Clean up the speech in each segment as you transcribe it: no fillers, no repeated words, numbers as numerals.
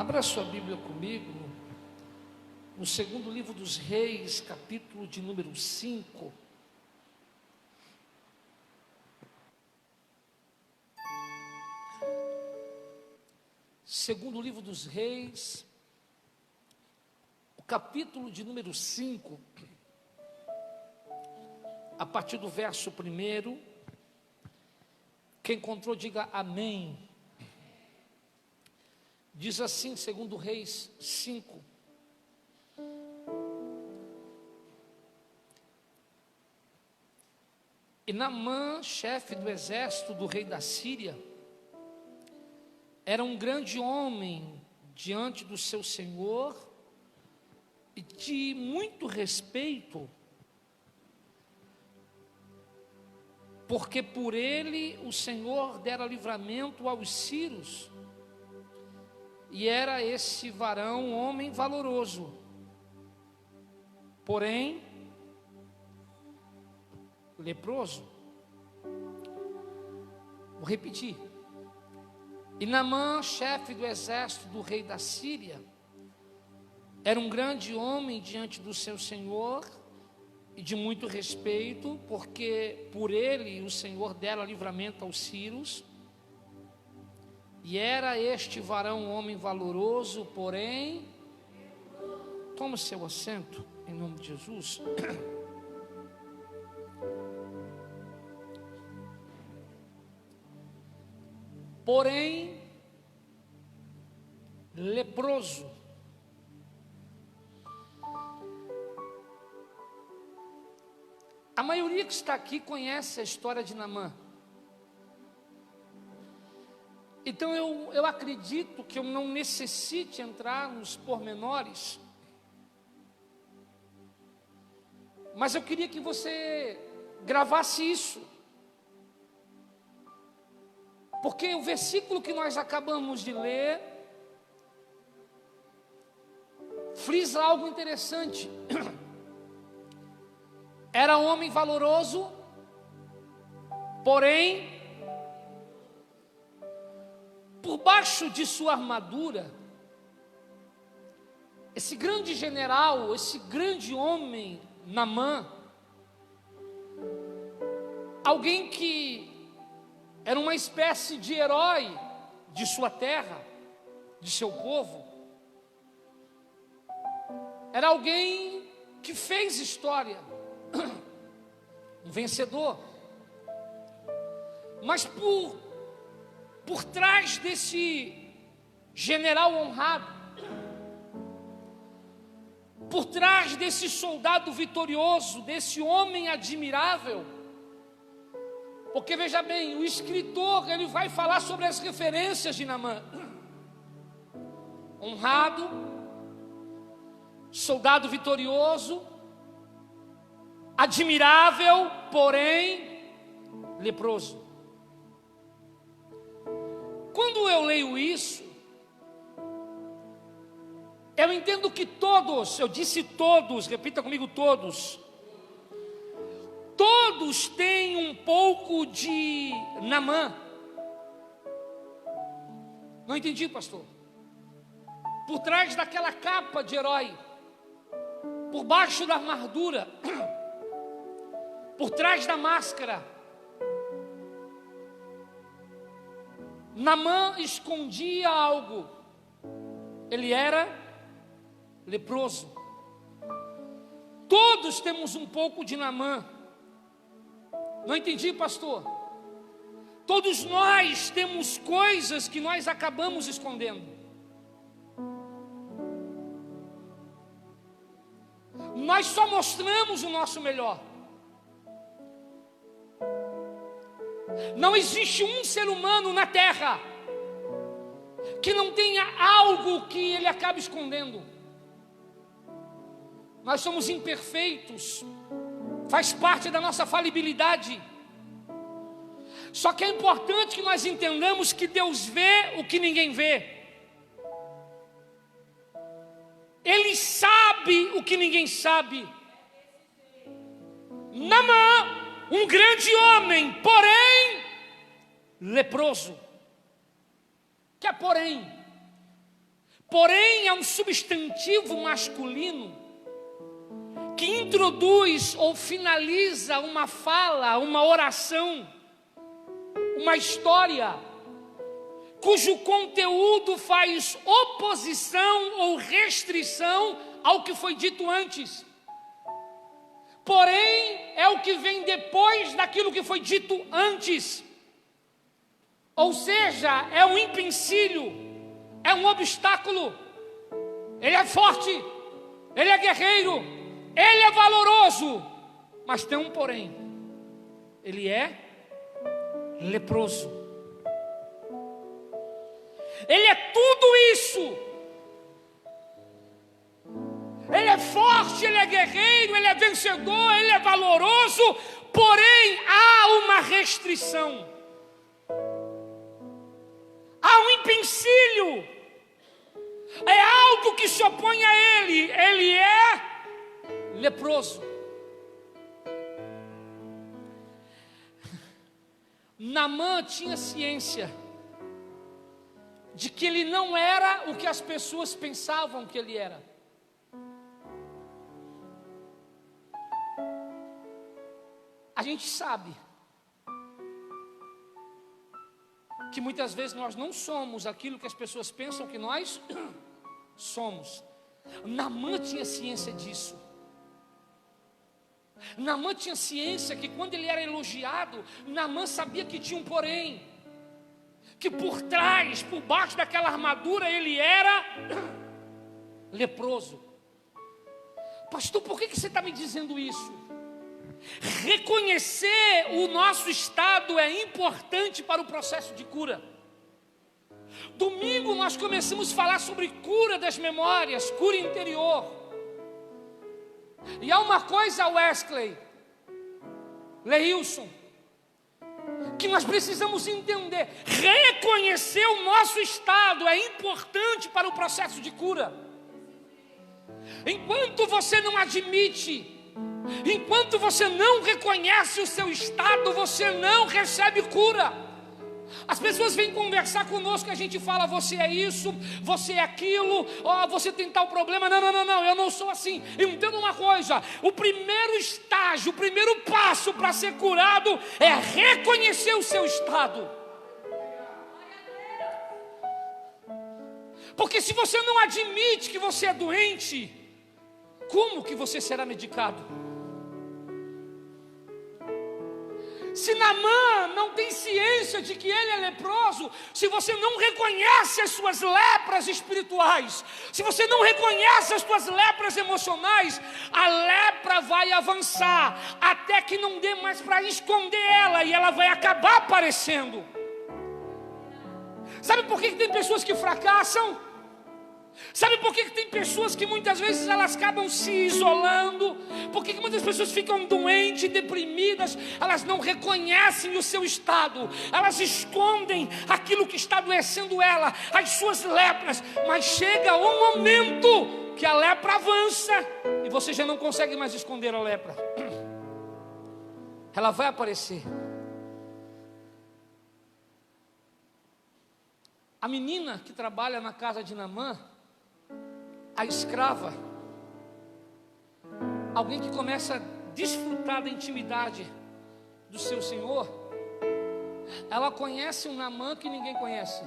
Abra sua Bíblia comigo, no segundo livro dos Reis, capítulo de número 5. Segundo livro dos Reis, o capítulo de número 5, a partir do verso 1. Quem encontrou, diga amém. Diz assim, segundo Reis 5. E Naamã, chefe do exército do rei da Síria, era um grande homem diante do seu senhor e de muito respeito, porque por ele o Senhor dera livramento aos sírios, e era esse varão um homem valoroso, porém leproso. Vou repetir. E Naamã, chefe do exército do rei da Síria, era um grande homem diante do seu senhor e de muito respeito, porque por ele o Senhor dera livramento aos sírios, e era este varão um homem valoroso, porém, toma seu assento, em nome de Jesus. Porém, leproso. A maioria que está aqui conhece a história de Naamã. Então eu acredito que eu não necessite entrar nos pormenores, mas eu queria que você gravasse isso, porque o versículo que nós acabamos de ler frisa algo interessante. Era um homem valoroso, porém, por baixo de sua armadura, esse grande general, esse grande homem, Naamã, alguém que era uma espécie de herói de sua terra, de seu povo, era alguém que fez história, um vencedor, mas por trás desse general honrado, por trás desse soldado vitorioso, desse homem admirável, porque veja bem, o escritor ele vai falar sobre as referências de Naamã: honrado, soldado vitorioso, admirável, porém leproso. Quando eu leio isso, eu entendo que todos, eu disse todos, repita comigo, todos têm um pouco de Naamã. Não entendi, pastor. Por trás daquela capa de herói, por baixo da armadura, por trás da máscara, Naamã escondia algo. Ele era leproso. Todos temos um pouco de Naamã. Não entendi, pastor. Todos nós temos coisas que nós acabamos escondendo. Nós só mostramos o nosso melhor. Não existe um ser humano na terra que não tenha algo que ele acabe escondendo. Nós somos imperfeitos, faz parte da nossa falibilidade. Só que é importante que nós entendamos que Deus vê o que ninguém vê. Ele sabe o que ninguém sabe. Naamã, um grande homem, porém leproso. Que é porém? Porém, é um substantivo masculino que introduz ou finaliza uma fala, uma oração, uma história, cujo conteúdo faz oposição ou restrição ao que foi dito antes. Porém, é o que vem depois daquilo que foi dito antes. Ou seja, é um empecilho, é um obstáculo. Ele é forte, ele é guerreiro, ele é valoroso, mas tem um porém: ele é leproso. Ele é tudo isso. Ele é forte, ele é guerreiro, ele é vencedor, ele é valoroso, porém há uma restrição, há um empecilho, é algo que se opõe a ele. Ele é leproso. Naamã tinha ciência de que ele não era o que as pessoas pensavam que ele era. A gente sabe que muitas vezes nós não somos aquilo que as pessoas pensam que nós somos. Naamã tinha ciência disso. Naamã tinha ciência que quando ele era elogiado, Naamã sabia que tinha um porém, que por trás, por baixo daquela armadura, ele era leproso. Pastor, por que você está me dizendo isso? Reconhecer o nosso estado é importante para o processo de cura. Domingo nós começamos a falar sobre cura das memórias, cura interior. E há uma coisa, Wesley, Leilson, que nós precisamos entender: reconhecer o nosso estado é importante para o processo de cura. Enquanto você não admite, enquanto você não reconhece o seu estado, você não recebe cura. As pessoas vêm conversar conosco, a gente fala: você é isso, você é aquilo, você tem tal problema. Não, eu não sou assim. Entenda uma coisa: o primeiro estágio, o primeiro passo para ser curado é reconhecer o seu estado. Porque se você não admite que você é doente, como que você será medicado? Se Naamã não tem ciência de que ele é leproso, se você não reconhece as suas lepras espirituais, se você não reconhece as suas lepras emocionais, a lepra vai avançar até que não dê mais para esconder ela, e ela vai acabar aparecendo. Sabe por que tem pessoas que fracassam? Sabe por que tem pessoas que muitas vezes elas acabam se isolando? Por que muitas pessoas ficam doentes, deprimidas? Elas não reconhecem o seu estado, elas escondem aquilo que está adoecendo ela, as suas lepras. Mas chega um momento que a lepra avança e você já não consegue mais esconder a lepra. Ela vai aparecer. A menina que trabalha na casa de Naamã, a escrava, alguém que começa a desfrutar da intimidade do seu senhor, ela conhece um Naamã que ninguém conhece.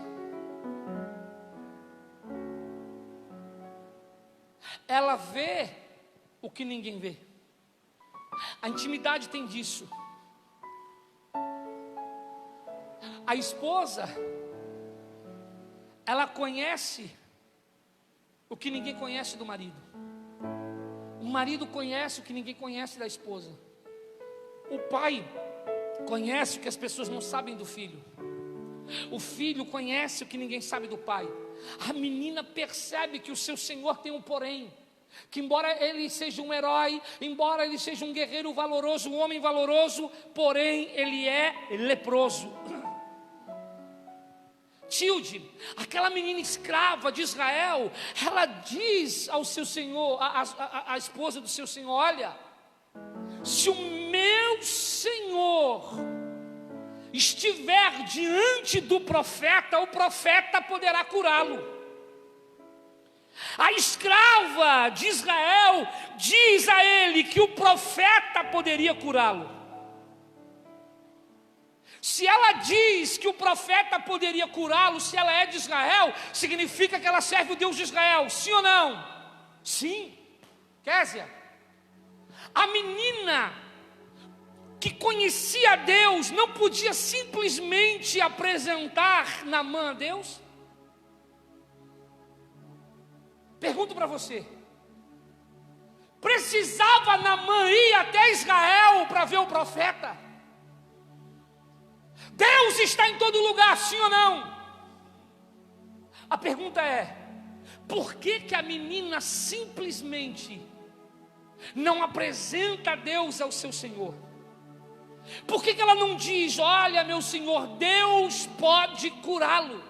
Ela vê o que ninguém vê. A intimidade tem disso. A esposa, ela conhece o que ninguém conhece do marido. O marido conhece o que ninguém conhece da esposa. O pai conhece o que as pessoas não sabem do filho. O filho conhece o que ninguém sabe do pai. A menina percebe que o seu senhor tem um porém, que embora ele seja um herói, embora ele seja um guerreiro valoroso, um homem valoroso, porém ele é leproso. Tilde, aquela menina escrava de Israel, ela diz ao seu senhor, a esposa do seu senhor: olha, se o meu senhor estiver diante do profeta, o profeta poderá curá-lo. A escrava de Israel diz a ele que o profeta poderia curá-lo. Se ela diz que o profeta poderia curá-lo, se ela é de Israel, significa que ela serve o Deus de Israel, sim ou não? Sim. Késia, a menina que conhecia Deus não podia simplesmente apresentar Naamã a Deus? Pergunto para você, precisava Naamã ir até Israel para ver o profeta? Deus está em todo lugar, sim ou não? A pergunta é, por que a menina simplesmente não apresenta a Deus ao seu Senhor? Por que ela não diz, olha meu Senhor, Deus pode curá-lo?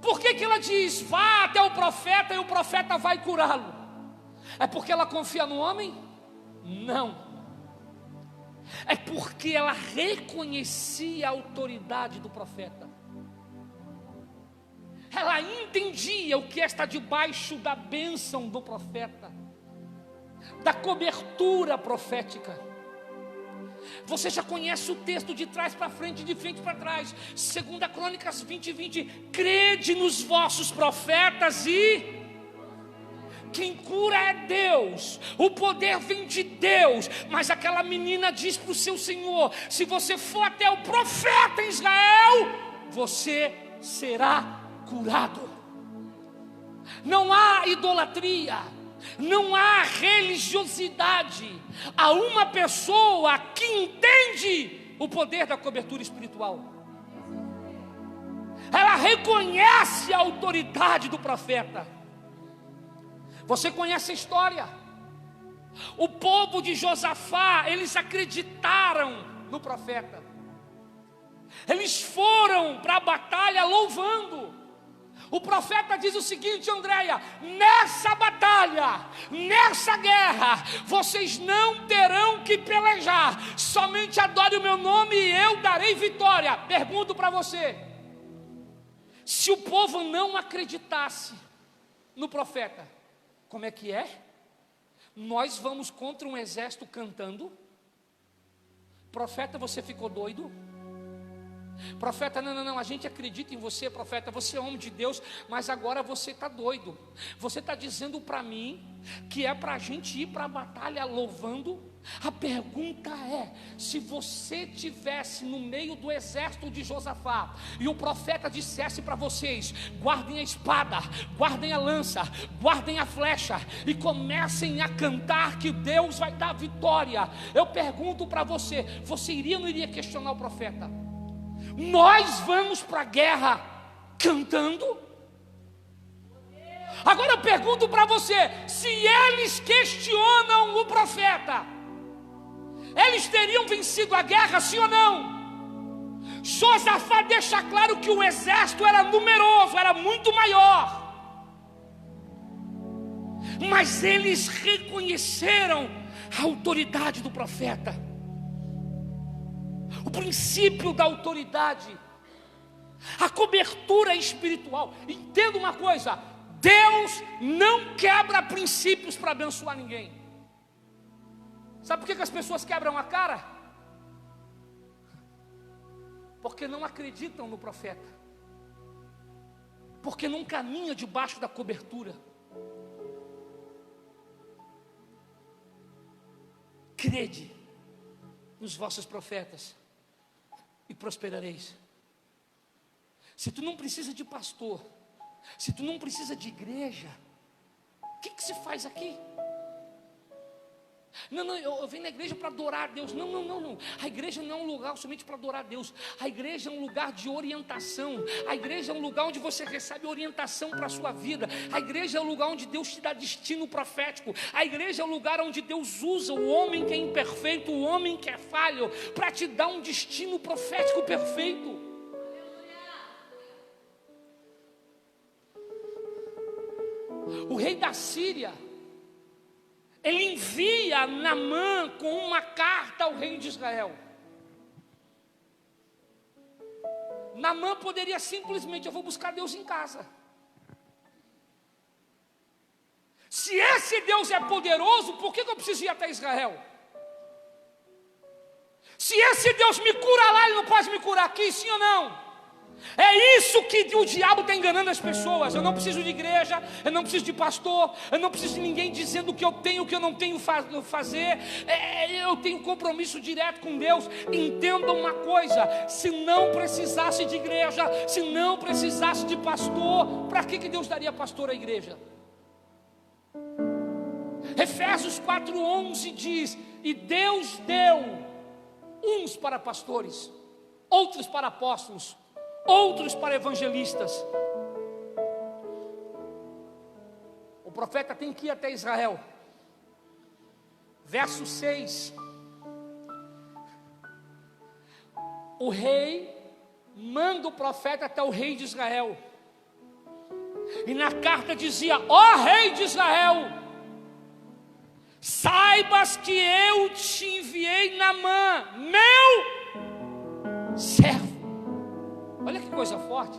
Por que ela diz, vá até o profeta e o profeta vai curá-lo? É porque ela confia no homem? Não. É porque ela reconhecia a autoridade do profeta. Ela entendia o que está debaixo da bênção do profeta, da cobertura profética. Você já conhece o texto de trás para frente, de frente para trás. 2 Crônicas 20:20. Crede nos vossos profetas e quem cura é Deus, o poder vem de Deus. Mas aquela menina diz para o seu Senhor, se você for até o profeta em Israel, você será curado. Não há idolatria, não há religiosidade. Há uma pessoa que entende o poder da cobertura espiritual. Ela reconhece a autoridade do profeta. Você conhece a história? O povo de Josafá, eles acreditaram no profeta. Eles foram para a batalha louvando. O profeta diz o seguinte, Andréia: nessa batalha, nessa guerra, vocês não terão que pelejar, somente adore o meu nome e eu darei vitória. Pergunto para você, se o povo não acreditasse no profeta, como é que é? Nós vamos contra um exército cantando. Profeta, você ficou doido? Profeta, não, a gente acredita em você, profeta, você é homem de Deus, mas agora você está doido. Você está dizendo para mim que é para a gente ir para a batalha louvando? A pergunta é, se você estivesse no meio do exército de Josafá e o profeta dissesse para vocês, guardem a espada, guardem a lança, guardem a flecha e comecem a cantar que Deus vai dar vitória, eu pergunto para você, você iria ou não iria questionar o profeta? Nós vamos para a guerra cantando? Agora eu pergunto para você, se eles questionam o profeta, eles teriam vencido a guerra, sim ou não? Josafá deixa claro que o exército era numeroso, era muito maior, mas eles reconheceram a autoridade do profeta, o princípio da autoridade, a cobertura espiritual. Entenda uma coisa, Deus não quebra princípios para abençoar ninguém. Sabe por que as pessoas quebram a cara? Porque não acreditam no profeta, porque não caminham debaixo da cobertura. Crede nos vossos profetas e prosperareis. Se tu não precisa de pastor, se tu não precisa de igreja, o que se faz aqui? Não, eu venho na igreja para adorar a Deus. Não. A igreja não é um lugar somente para adorar a Deus. A igreja é um lugar de orientação. A igreja é um lugar onde você recebe orientação para a sua vida. A igreja é um lugar onde Deus te dá destino profético. A igreja é um lugar onde Deus usa o homem que é imperfeito, o homem que é falho, para te dar um destino profético perfeito. O rei da Síria, ele envia Naamã com uma carta ao rei de Israel. Naamã poderia simplesmente, eu vou buscar Deus em casa. Se esse Deus é poderoso, por que eu preciso ir até Israel? Se esse Deus me cura lá, Ele não pode me curar aqui, sim ou não? É isso que o diabo está enganando as pessoas. Eu não preciso de igreja, eu não preciso de pastor, eu não preciso de ninguém dizendo o que eu tenho, o que eu não tenho fazer. Eu tenho compromisso direto com Deus. Entenda uma coisa: se não precisasse de igreja, se não precisasse de pastor, para que Deus daria pastor à igreja? Efésios 4:11 diz: e Deus deu uns para pastores, outros para apóstolos, outros para evangelistas. O profeta tem que ir até Israel. Verso 6: o rei manda o profeta até o rei de Israel, e na carta dizia: ó rei de Israel, saibas que eu te enviei Naamã, meu servo. Olha que coisa forte.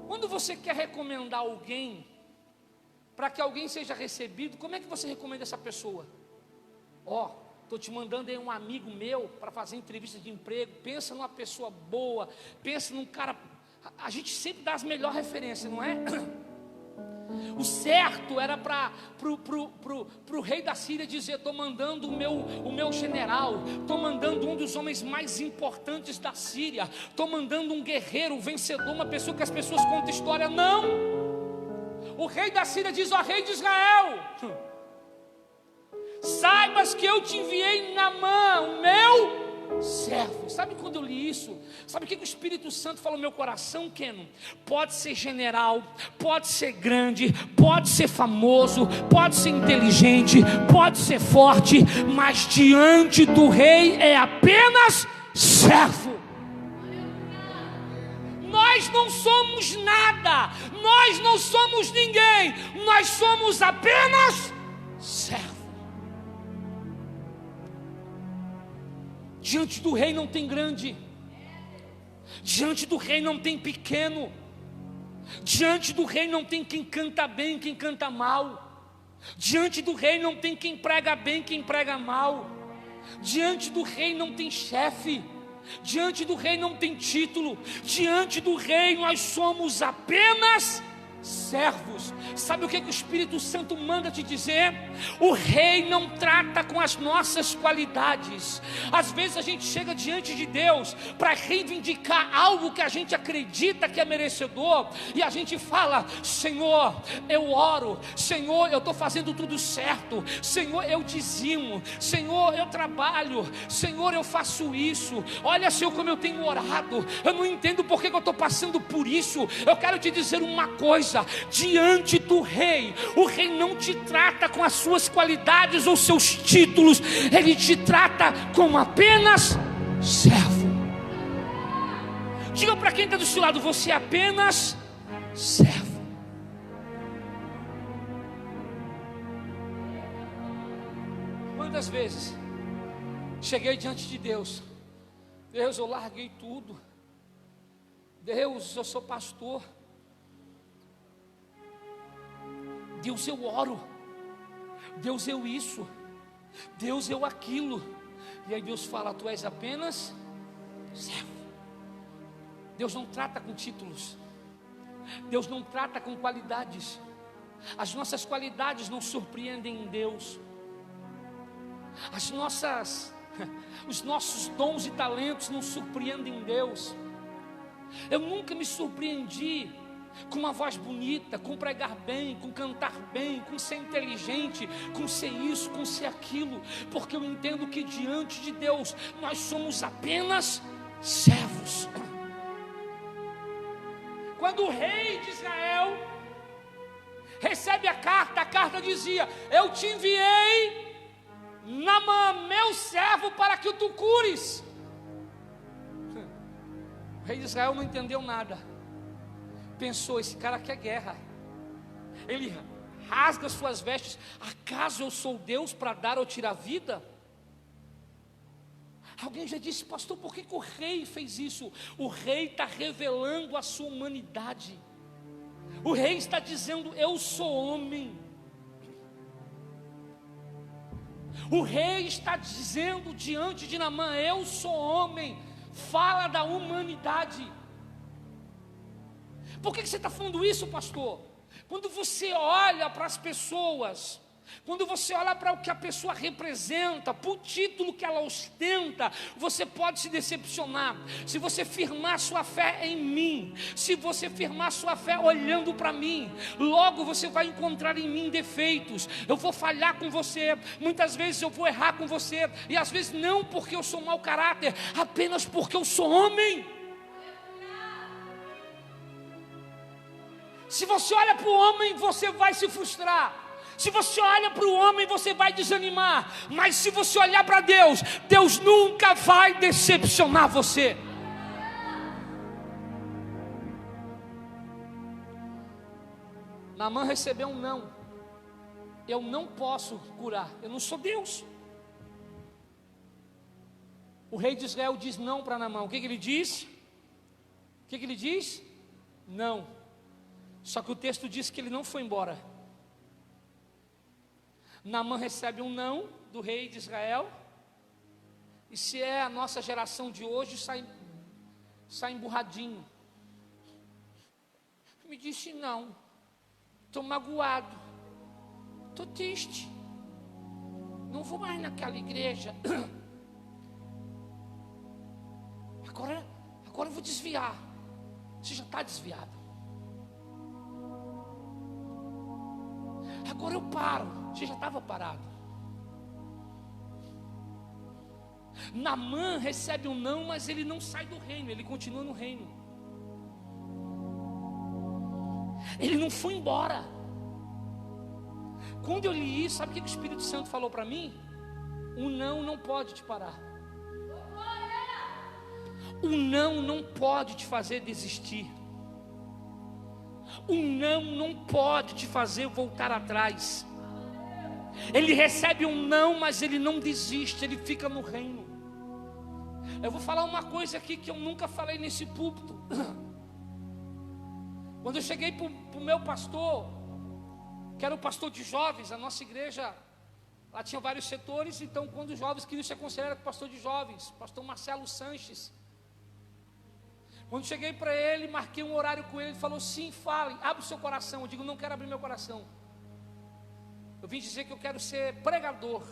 Quando você quer recomendar alguém, para que alguém seja recebido, como é que você recomenda essa pessoa? Estou te mandando aí um amigo meu para fazer entrevista de emprego. Pensa numa pessoa boa, pensa num cara. A gente sempre dá as melhores referências, não é? O certo era para o rei da Síria dizer: estou mandando o meu general, estou mandando um dos homens mais importantes da Síria, estou mandando um guerreiro, um vencedor, uma pessoa que as pessoas contam história. Não, o rei da Síria diz: ó rei de Israel, saibas que eu te enviei Naamã, o meu servo. Sabe quando eu li isso? Sabe o que o Espírito Santo falou no meu coração, Keno? Pode ser general, pode ser grande, pode ser famoso, pode ser inteligente, pode ser forte, mas diante do rei é apenas servo. Nós não somos nada, nós não somos ninguém, nós somos apenas servo. Diante do rei não tem grande, diante do rei não tem pequeno, diante do rei não tem quem canta bem, quem canta mal, diante do rei não tem quem prega bem, quem prega mal, diante do rei não tem chefe, diante do rei não tem título, diante do rei nós somos apenas servos. Sabe o que o Espírito Santo manda te dizer? O rei não trata com as nossas qualidades. Às vezes a gente chega diante de Deus para reivindicar algo que a gente acredita que é merecedor, e a gente fala: Senhor, eu oro, Senhor, eu estou fazendo tudo certo, Senhor, eu dizimo, Senhor, eu trabalho, Senhor, eu faço isso. Olha, Senhor, como eu tenho orado. Eu não entendo por que eu estou passando por isso. Eu quero te dizer uma coisa: diante do rei, o rei não te trata com as suas qualidades ou seus títulos, ele te trata como apenas servo. Diga para quem está do seu lado: você é apenas servo. Quantas vezes cheguei diante de Deus: Deus, eu larguei tudo, Deus, eu sou pastor, Deus, eu oro, Deus, eu isso, Deus, eu aquilo. E aí Deus fala: tu és apenas servo. Deus não trata com títulos, Deus não trata com qualidades. As nossas qualidades não surpreendem em Deus. Os nossos dons e talentos não surpreendem em Deus. Eu nunca me surpreendi com uma voz bonita, com pregar bem, com cantar bem, com ser inteligente, com ser isso, com ser aquilo, porque eu entendo que diante de Deus nós somos apenas servos. Quando o rei de Israel recebe a carta dizia: eu te enviei Naamã, meu servo, para que tu cures. O rei de Israel não entendeu nada. Pensou: esse cara quer guerra. Ele rasga suas vestes. Acaso eu sou Deus para dar ou tirar vida? Alguém já disse: pastor, por que o rei fez isso? O rei está revelando a sua humanidade. O rei está dizendo: eu sou homem. O rei está dizendo diante de Naamã: eu sou homem. Fala da humanidade. Por que você está falando isso, pastor? Quando você olha para as pessoas, quando você olha para o que a pessoa representa, para o título que ela ostenta, você pode se decepcionar. Se você firmar sua fé em mim, se você firmar sua fé olhando para mim, logo você vai encontrar em mim defeitos. Eu vou falhar com você, muitas vezes eu vou errar com você, e às vezes não porque eu sou mau caráter, apenas porque eu sou homem. Se você olha para o homem, você vai se frustrar. Se você olha para o homem, você vai desanimar. Mas se você olhar para Deus, Deus nunca vai decepcionar você. Naamã recebeu um não. Eu não posso curar, eu não sou Deus. O rei de Israel diz não para Naamã. O que ele diz? O que ele diz? Não. Só que o texto diz que ele não foi embora. Naamã recebe um não do rei de Israel. E se é a nossa geração de hoje, sai emburradinho. Me disse não. Estou magoado. Estou triste. Não vou mais naquela igreja. Agora eu vou desviar. Você já está desviado. Agora eu paro. Você já estava parado. Naamã recebe um não, mas ele não sai do reino, ele continua no reino. Ele não foi embora. Quando eu li isso, sabe o que o Espírito Santo falou para mim? O não pode te parar. O não pode te fazer desistir. O não pode te fazer voltar atrás. Ele recebe um não, mas ele não desiste, ele fica no reino. Eu vou falar uma coisa aqui que eu nunca falei nesse púlpito. Quando eu cheguei para o meu pastor, que era o pastor de jovens, a nossa igreja, lá tinha vários setores. Então quando os jovens queriam ser considerados pastor de jovens, pastor Marcelo Sanches, quando cheguei para ele, marquei um horário com ele, ele falou: sim, fale, abre o seu coração. Eu digo: não quero abrir meu coração. Eu vim dizer que eu quero ser pregador,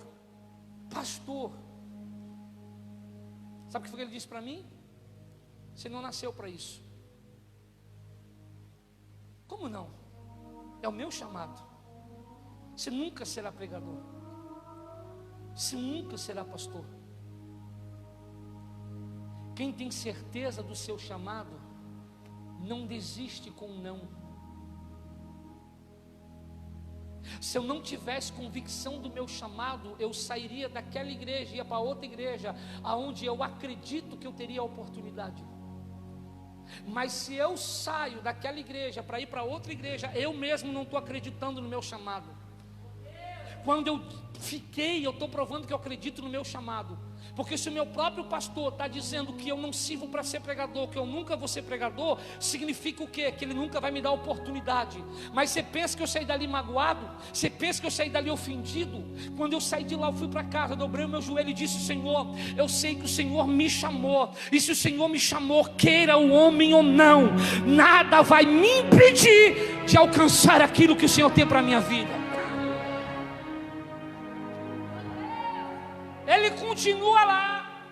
pastor. Sabe o que foi que ele disse para mim? Você não nasceu para isso. Como não? É o meu chamado. Você nunca será pregador. Você nunca será pastor. Quem tem certeza do seu chamado, não desiste com um não. Se eu não tivesse convicção do meu chamado, eu sairia daquela igreja, ia para outra igreja, aonde eu acredito que eu teria a oportunidade. Mas se eu saio daquela igreja para ir para outra igreja, eu mesmo não estou acreditando no meu chamado. Quando eu estou provando que eu acredito no meu chamado. Porque se o meu próprio pastor está dizendo que eu não sirvo para ser pregador, que eu nunca vou ser pregador, significa o quê? Que ele nunca vai me dar oportunidade. Mas você pensa que eu saí dali magoado? Você pensa que eu saí dali ofendido? Quando eu saí de lá, eu fui para casa, dobrei o meu joelho e disse: Senhor, eu sei que o Senhor me chamou. E se o Senhor me chamou, queira o homem ou não, nada vai me impedir de alcançar aquilo que o Senhor tem para a minha vida. Ele continua lá.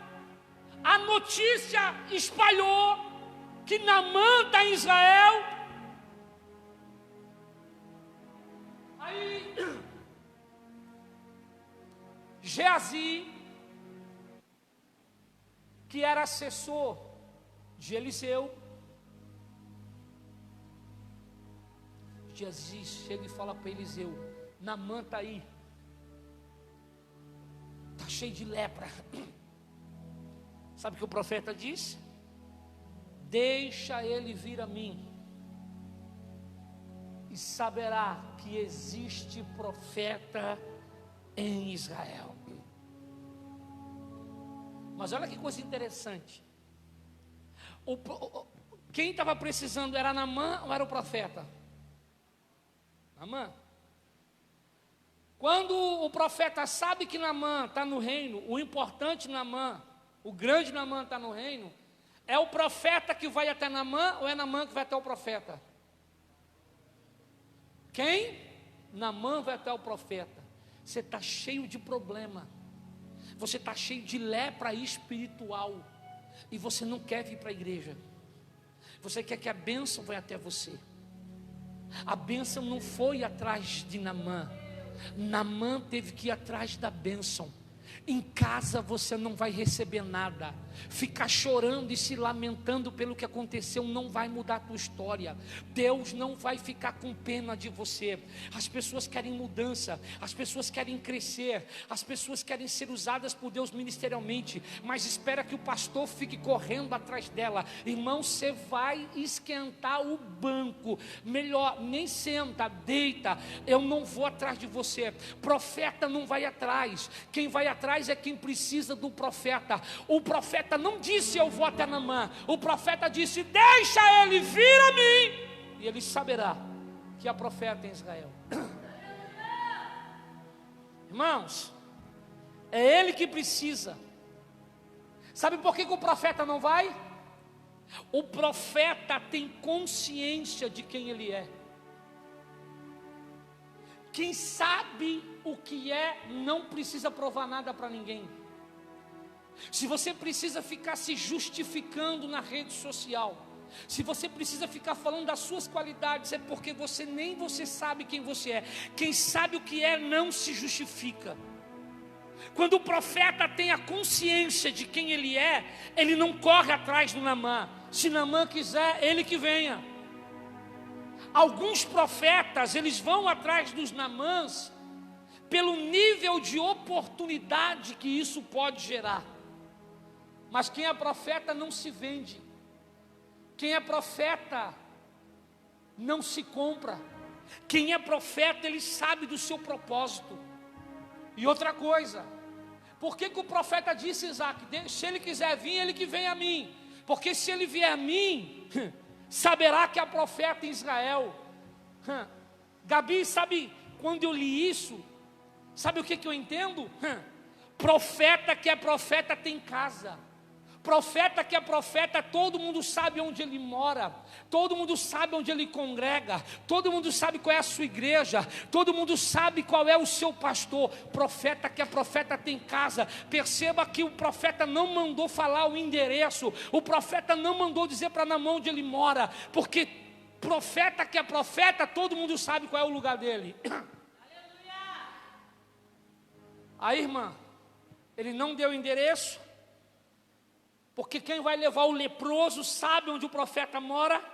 A notícia espalhou que Naamã está em Israel. Aí Geazi, que era assessor de Eliseu, Geazi chega e fala para Eliseu: Naamã está aí, está cheio de lepra. Sabe o que o profeta disse? Deixa ele vir a mim, e saberá que existe profeta em Israel. Mas olha que coisa interessante. Quem estava precisando era Naamã ou era o profeta? Naamã. Quando o profeta sabe que Naamã está no reino, o importante Naamã, o grande Naamã está no reino, é o profeta que vai até Naamã ou é Naamã que vai até o profeta? Quem? Naamã vai até o profeta. Você está cheio de problema, você está cheio de lepra espiritual, e você não quer vir para a igreja, você quer que a bênção vá até você. A bênção não foi atrás de Naamã, Naamã teve que ir atrás da bênção. Em casa você não vai receber nada. Ficar chorando e se lamentando pelo que aconteceu não vai mudar a tua história. Deus não vai ficar com pena de você. As pessoas querem mudança, as pessoas querem crescer, as pessoas querem ser usadas por Deus ministerialmente, mas espera que o pastor fique correndo atrás dela. Irmão, você vai esquentar o banco. Melhor, nem senta, deita. Eu não vou atrás de você. Profeta não vai atrás. Quem vai atrás é quem precisa do profeta. O profeta não disse eu vou até Naamã. O profeta disse deixa ele vir a mim, e ele saberá que há profeta em Israel. Irmãos, é ele que precisa. Sabe por que o profeta não vai? O profeta tem consciência de quem ele é. Quem sabe o que é, não precisa provar nada para ninguém. Se você precisa ficar se justificando na rede social, se você precisa ficar falando das suas qualidades, é porque nem você sabe quem você é. Quem sabe o que é, não se justifica. Quando o profeta tem a consciência de quem ele é, ele não corre atrás do Naamã. Se Naamã quiser, ele que venha. Alguns profetas, eles vão atrás dos Naamãs pelo nível de oportunidade que isso pode gerar. Mas quem é profeta não se vende. Quem é profeta não se compra. Quem é profeta, ele sabe do seu propósito. E outra coisa, por que o profeta disse, Isaac, se ele quiser vir, ele que vem a mim. Porque se ele vier a mim, saberá que há profeta em Israel. Gabi, sabe, quando eu li isso, sabe o que eu entendo? Profeta que é profeta tem casa. Profeta que é profeta, todo mundo sabe onde ele mora, todo mundo sabe onde ele congrega, todo mundo sabe qual é a sua igreja, todo mundo sabe qual é o seu pastor. Profeta que é profeta tem casa. Perceba que o profeta não mandou falar o endereço, o profeta não mandou dizer para Naamã onde ele mora, porque profeta que é profeta, todo mundo sabe qual é o lugar dele. Aí, irmã, ele não deu endereço, porque quem vai levar o leproso sabe onde o profeta mora.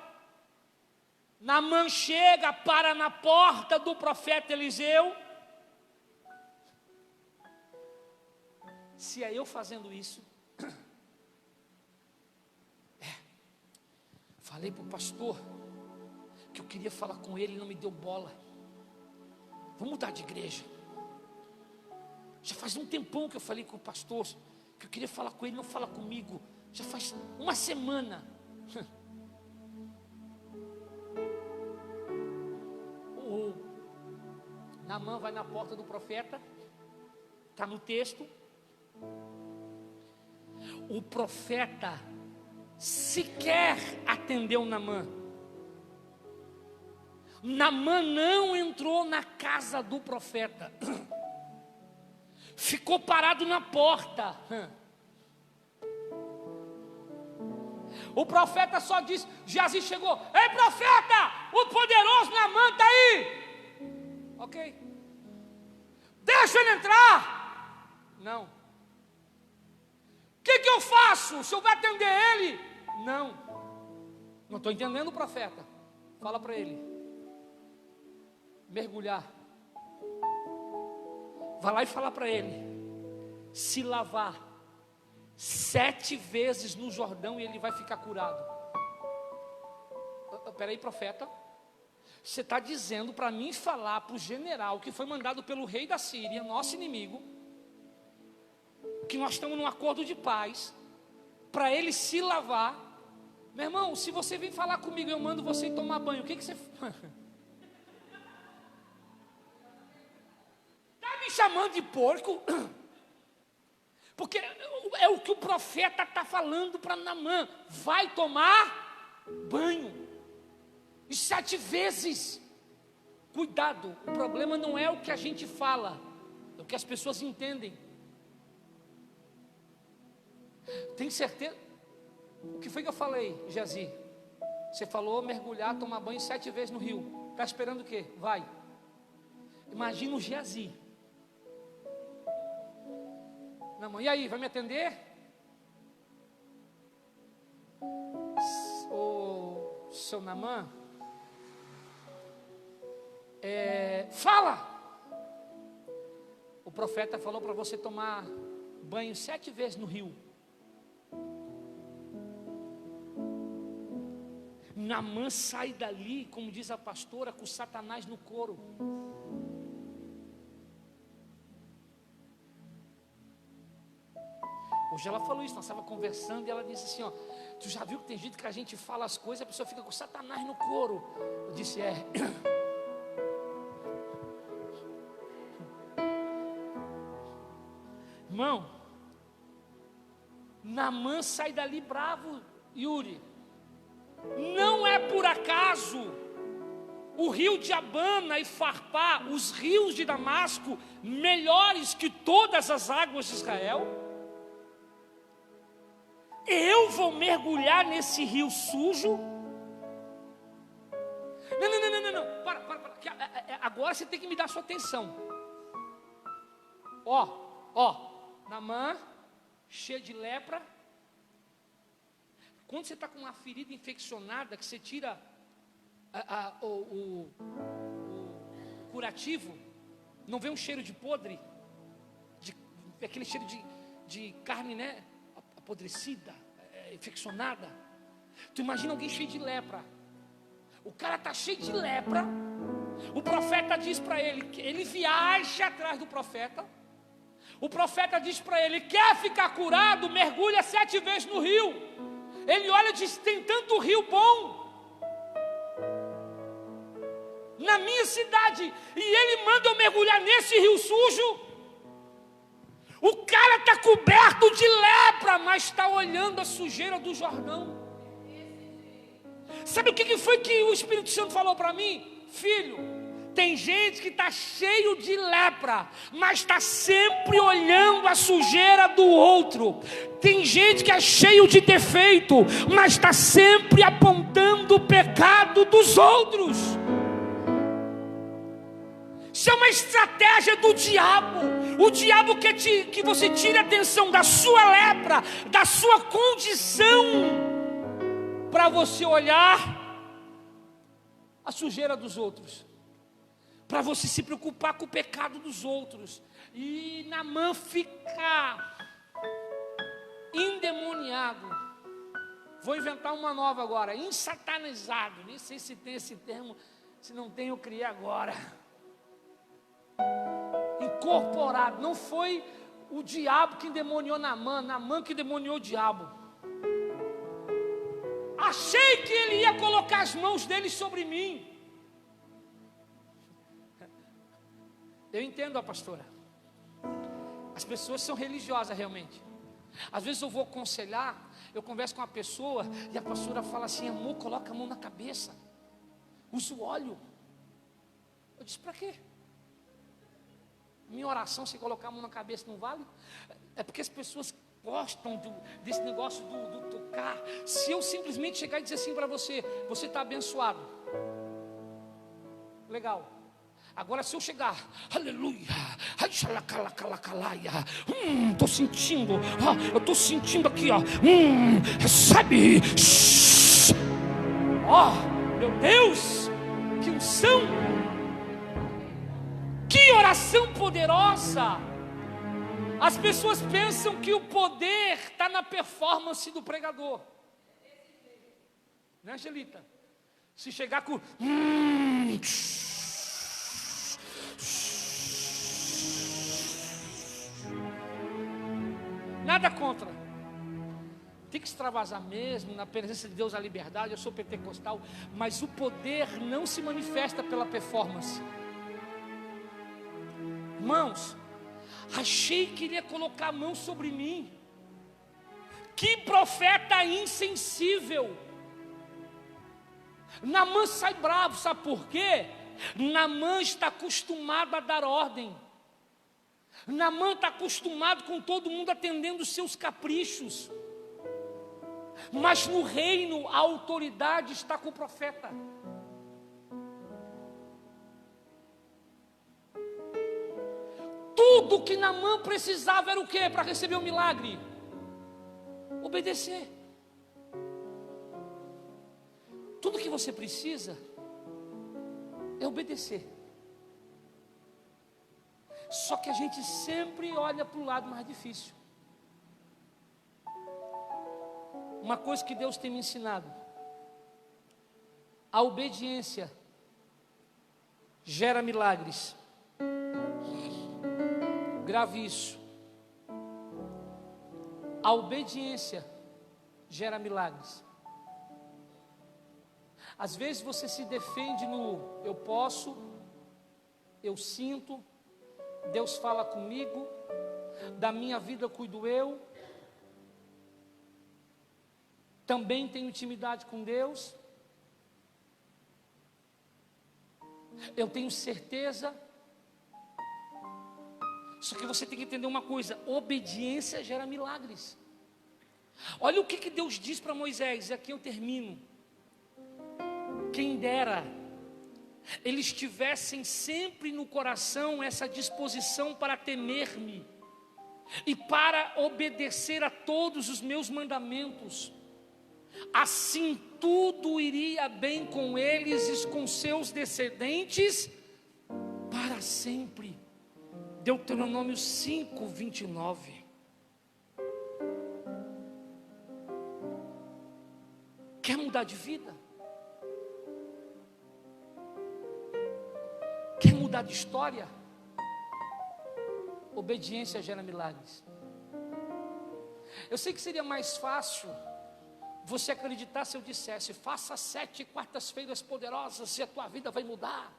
Naamã chega, para na porta do profeta Eliseu. Se é eu fazendo isso, falei para o pastor que eu queria falar com ele, não me deu bola. Vamos mudar de igreja. Já faz um tempão que eu falei com o pastor que eu queria falar com ele, não fala comigo. Já faz uma semana. O Naamã vai na porta do profeta, está no texto. O profeta sequer atendeu Naamã. Naamã não entrou na casa do profeta. Ficou parado na porta. O profeta só disse, Geazi chegou, ei profeta, o poderoso Naamã está aí. Ok. Deixa ele entrar. Não. O que eu faço? O senhor vai atender ele? Não. Não estou entendendo o profeta. Fala para ele mergulhar. Vai lá e fala para ele se lavar 7 vezes no Jordão e ele vai ficar curado. Espera aí, profeta, você está dizendo para mim falar para o general que foi mandado pelo rei da Síria, nosso inimigo, que nós estamos num acordo de paz, para ele se lavar? Meu irmão, se você vir falar comigo, eu mando você ir tomar banho, o que você me chamando de porco? Porque é o que o profeta está falando para Naamã. Vai tomar banho. E 7 vezes. Cuidado, o problema não é o que a gente fala, é o que as pessoas entendem. Tem certeza? O que foi que eu falei, Geazi? Você falou mergulhar, tomar banho 7 vezes no rio. Está esperando o quê? Vai. Imagina o Geazi. Não, e aí, vai me atender? O seu Naamã? Fala! O profeta falou para você tomar banho 7 vezes no rio. Naamã sai dali, como diz a pastora, com Satanás no couro. Hoje ela falou isso, nós estávamos conversando e ela disse assim, ó, tu já viu que tem gente que a gente fala as coisas e a pessoa fica com Satanás no couro? Eu disse, Irmão, Naamã sai dali bravo, Yuri. Não é por acaso o rio de Abana e Farpá, os rios de Damasco, melhores que todas as águas de Israel? Eu vou mergulhar nesse rio sujo? Não. Para. Agora você tem que me dar sua atenção. Naamã, cheio de lepra. Quando você está com uma ferida infeccionada, que você tira o curativo, não vem um cheiro de podre, aquele cheiro de carne, né, apodrecida, infeccionada. Tu imagina alguém cheio de lepra. O cara está cheio de lepra. O profeta diz para ele, que ele viaja atrás do profeta. O profeta diz para ele, quer ficar curado? Mergulha 7 vezes no rio. Ele olha e diz, tem tanto rio bom na minha cidade, e ele manda eu mergulhar nesse rio sujo. O cara está coberto de lepra, mas está olhando a sujeira do Jordão. Sabe o que foi que o Espírito Santo falou para mim? Filho, tem gente que está cheio de lepra, mas está sempre olhando a sujeira do outro. Tem gente que é cheio de defeito, mas está sempre apontando o pecado dos outros. Isso é uma estratégia do diabo. O diabo quer que você tire a atenção da sua lepra, da sua condição, para você olhar a sujeira dos outros, para você se preocupar com o pecado dos outros. E Naamã fica endemoniado. Vou inventar uma nova agora, ensatanizado. Nem sei se tem esse termo, se não tem eu criei agora. Incorporado. Não foi o diabo que endemoniou Naamã, Naamã que endemoniou o diabo. Achei que ele ia colocar as mãos dele sobre mim. Eu entendo a pastora. As pessoas são religiosas realmente. Às vezes eu vou aconselhar, eu converso com uma pessoa e a pastora fala assim, amor, coloca a mão na cabeça, usa o óleo. Eu disse, para quê? Minha oração, se colocar a mão na cabeça, não vale? É porque as pessoas gostam desse negócio do tocar. Se eu simplesmente chegar e dizer assim para você, você está abençoado, legal. Agora se eu chegar, aleluia, estou sentindo, eu estou sentindo aqui, recebe, meu Deus, que unção, que oração poderosa. As pessoas pensam que o poder está na performance do pregador, né, Angelita? Se chegar com nada contra, tem que extravasar mesmo, na presença de Deus a liberdade. Eu sou pentecostal, mas o poder não se manifesta pela performance. Irmãos, Achei que ele ia colocar a mão sobre mim. Que profeta insensível. Naamã sai bravo, sabe por quê? Naamã está acostumado a dar ordem. Naamã está acostumado com todo mundo atendendo os seus caprichos. Mas no reino a autoridade está com o profeta. Tudo que Naamã precisava era o quê para receber o milagre? Obedecer. Tudo que você precisa é obedecer. Só que a gente sempre olha para o lado mais difícil. Uma coisa que Deus tem me ensinado: a obediência gera milagres. Grave isso. A obediência gera milagres. Às vezes você se defende no eu posso, eu sinto, Deus fala comigo, da minha vida cuido eu, também tenho intimidade com Deus, eu tenho certeza. Só que você tem que entender uma coisa: obediência gera milagres. Olha o que Deus diz para Moisés, e aqui eu termino. Quem dera eles tivessem sempre no coração essa disposição para temer-me e para obedecer a todos os meus mandamentos. Assim tudo iria bem com eles e com seus descendentes para sempre. Deuteronômio 5, 29. Quer mudar de vida? Quer mudar de história? Obediência gera milagres. Eu sei que seria mais fácil você acreditar se eu dissesse: faça 7 quartas-feiras poderosas e a tua vida vai mudar.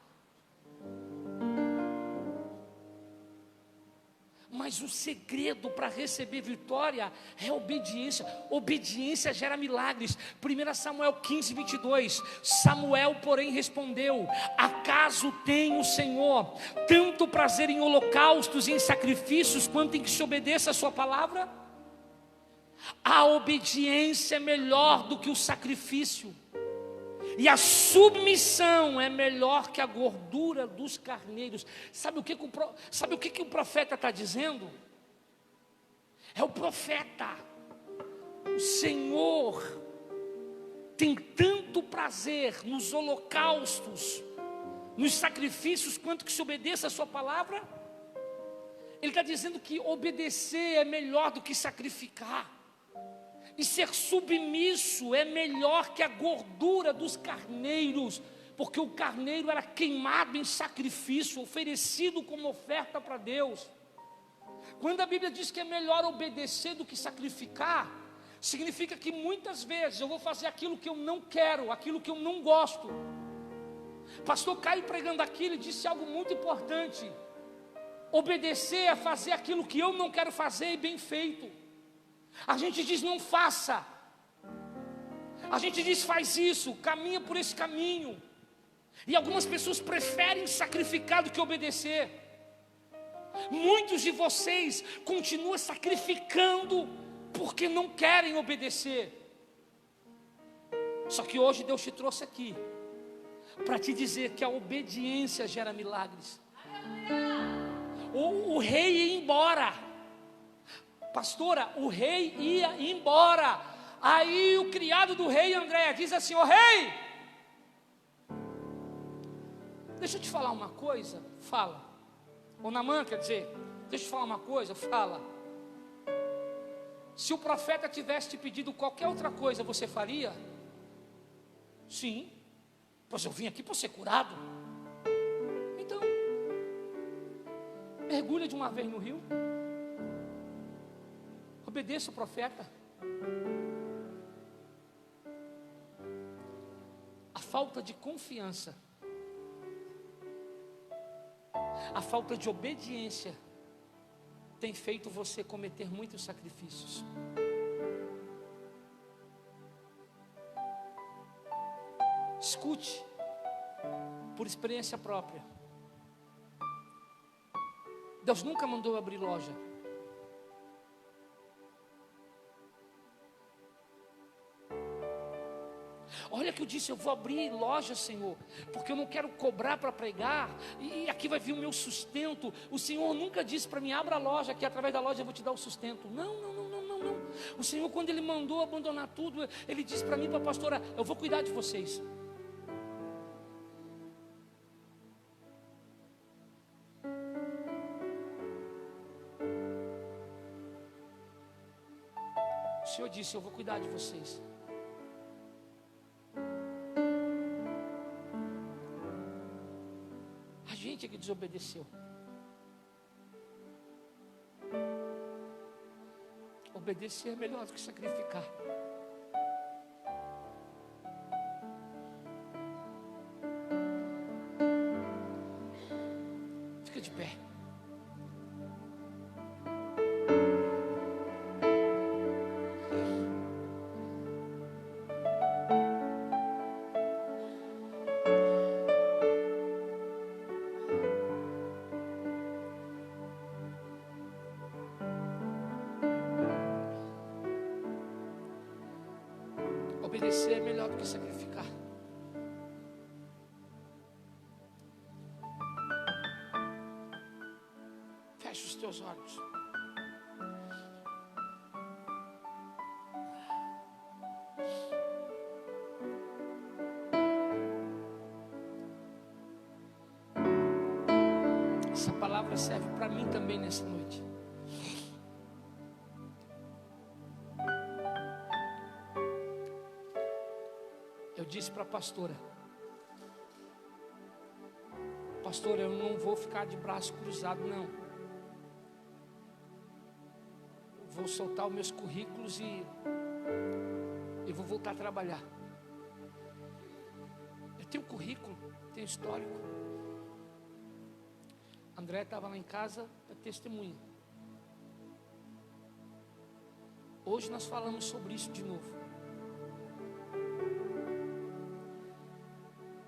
Mas o segredo para receber vitória é obediência. Obediência gera milagres. 1 Samuel 15, 22. Samuel, porém, respondeu: acaso tem o Senhor tanto prazer em holocaustos e em sacrifícios, quanto em que se obedeça a sua palavra? A obediência é melhor do que o sacrifício, e a submissão é melhor que a gordura dos carneiros. Sabe o que o profeta está dizendo? É o profeta: o Senhor tem tanto prazer nos holocaustos, nos sacrifícios, quanto que se obedeça a sua palavra. Ele está dizendo que obedecer é melhor do que sacrificar. E ser submisso é melhor que a gordura dos carneiros, porque o carneiro era queimado em sacrifício, oferecido como oferta para Deus. Quando a Bíblia diz que é melhor obedecer do que sacrificar, significa que muitas vezes eu vou fazer aquilo que eu não quero, aquilo que eu não gosto. Pastor Caio, pregando aqui, ele disse algo muito importante: obedecer é fazer aquilo que eu não quero fazer e bem feito. A gente diz não faça, a gente diz faz isso, caminha por esse caminho. E algumas pessoas preferem sacrificar do que obedecer. Muitos de vocês continuam sacrificando porque não querem obedecer. Só que hoje Deus te trouxe aqui para te dizer que a obediência gera milagres. O rei ia embora. Pastora, o rei ia embora. Aí o criado do rei, André, diz assim: ô rei, deixa eu te falar uma coisa. Fala. Ou Naamã, quer dizer, deixa eu te falar uma coisa. Fala. Se o profeta tivesse te pedido qualquer outra coisa, você faria? Sim. Pois eu vim aqui para ser curado. Então, mergulha de uma vez no rio. Obedeça o profeta. A falta de confiança, a falta de obediência tem feito você cometer muitos sacrifícios. Escute, por experiência própria. Deus nunca mandou abrir loja. Olha que eu disse, eu vou abrir loja, Senhor, porque eu não quero cobrar para pregar, e aqui vai vir o meu sustento. O Senhor nunca disse para mim, abra a loja, que através da loja eu vou te dar o sustento. Não. O Senhor, quando Ele mandou abandonar tudo, Ele disse para mim, para a pastora, eu vou cuidar de vocês. O Senhor disse, eu vou cuidar de vocês. A gente é que desobedeceu. Obedecer é melhor do que sacrificar. Fica de pé. Obedecer é melhor do que sacrificar. Feche os teus olhos. Essa palavra serve para mim também nessa noite. Eu disse para a pastora, pastora, eu não vou ficar de braço cruzado, não. Vou soltar os meus currículos e eu vou voltar a trabalhar. Eu tenho currículo, tenho histórico. André estava lá em casa, é testemunha. Hoje nós falamos sobre isso de novo.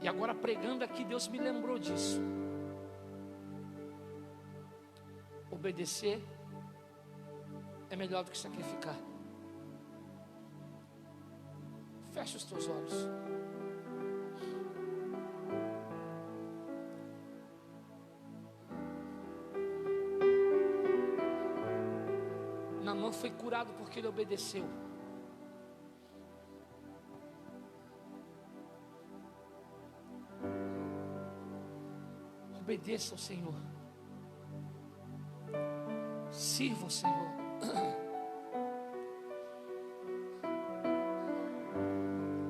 E agora pregando aqui, Deus me lembrou disso. Obedecer é melhor do que sacrificar. Fecha os teus olhos. Naamã foi curado porque ele obedeceu. Obedeça ao Senhor. Sirva ao Senhor.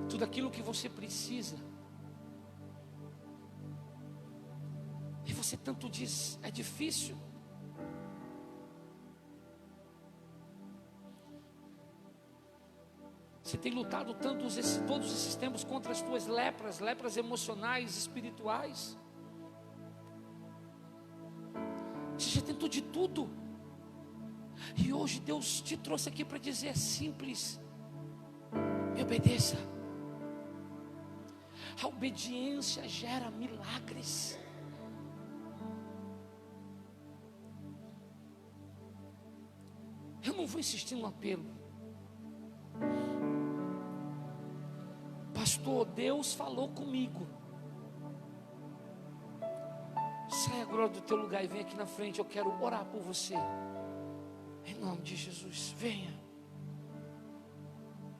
Tudo aquilo que você precisa. E você tanto diz, é difícil. Você tem lutado tanto todos esses tempos contra as tuas lepras emocionais, espirituais. Você já tentou de tudo. E hoje Deus te trouxe aqui para dizer, é simples. Me obedeça. A obediência gera milagres. Eu não vou insistir no apelo. Pastor, Deus falou comigo. Sai agora do teu lugar e vem aqui na frente. Eu quero orar por você. Em nome de Jesus, venha.